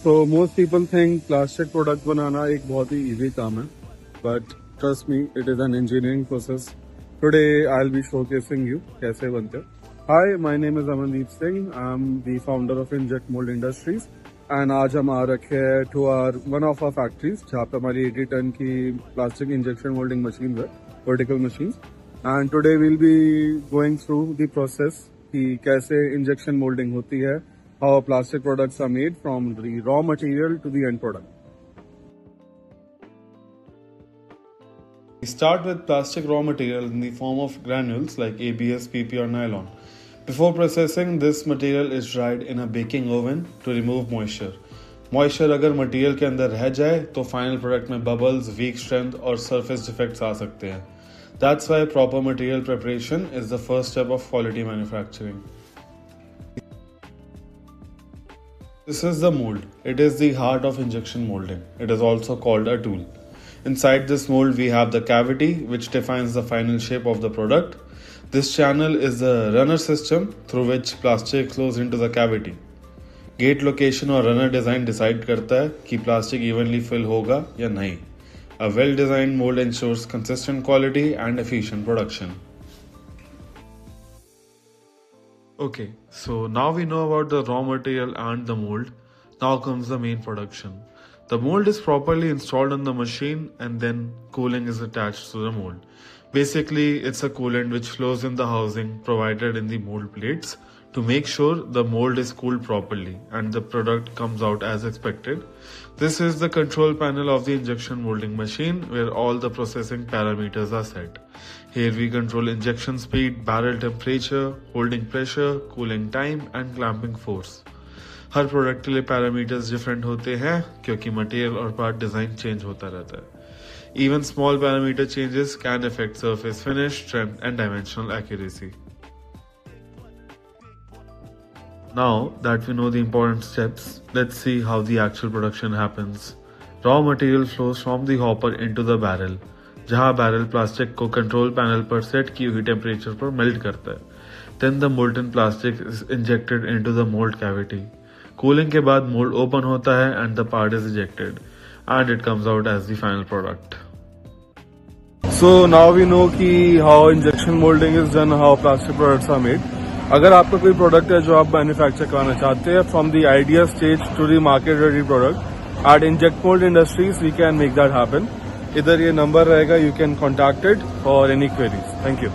So most people think plastic product बनाना एक बहुत ही easy काम है, but trust me, it is an engineering process. Today I'll be showcasing you कैसे बनते हैं. Hi, my name is Amandeep Singh. I'm the founder of Inject Mold Industries. And आज हम आ रखे हैं to one of our factories जहाँ पे हमारी 80 टन की plastic injection molding machines है, vertical machines. And today we'll be going through the process कि कैसे injection molding होती है, how plastic products are made from the raw material to the end product. We start with plastic raw material in the form of granules like ABS, PP or nylon. Before processing, this material is dried in a baking oven to remove moisture. Moisture अगर material के अंदर रह जाए तो final product में bubbles, weak strength और surface defects आ सकते हैं. That's why proper material preparation is the first step of quality manufacturing. This is the mold. It is the heart of injection molding. It is also called a tool. Inside this mold we have the cavity which defines the final shape of the product. This channel is the runner system through which plastic flows into the cavity. Gate location और runner design decide करता है कि plastic evenly fill होगा या नहीं. A well-designed mold ensures consistent quality and efficient production. Okay, so now we know about the raw material and the mold. Now comes the main production. The mold is properly installed on the machine and then cooling is attached to the mold. Basically, it's a coolant which flows in the housing provided in the mold plates to make sure the mold is cooled properly and the product comes out as expected. This is the control panel of the injection molding machine where all the processing parameters are set. Here we control injection speed, barrel temperature, holding pressure, cooling time and clamping force. Her product के लिए parameters different होते हैं क्योंकि material और part design change होता रहता है. Even small parameter changes can affect surface finish, strength and dimensional accuracy. Now that we know the important steps, let's see how the actual production happens. Raw material flows from the hopper into the barrel, जहाँ barrel plastic को control panel पर set की हुई temperature पर melt करता है. Then the molten plastic is injected into the mold cavity. Cooling के बाद mold open होता है and the part is ejected, and it comes out as the final product. So now we know कि how injection molding is done, how plastic products are made. अगर आपका कोई product है जो आप मैन्युफैक्चर कराना चाहते हैं from the idea stage to the market ready product at inject mould industries we can make that happen. इधर ये नंबर रहेगा, you can contact it for any queries. Thank you.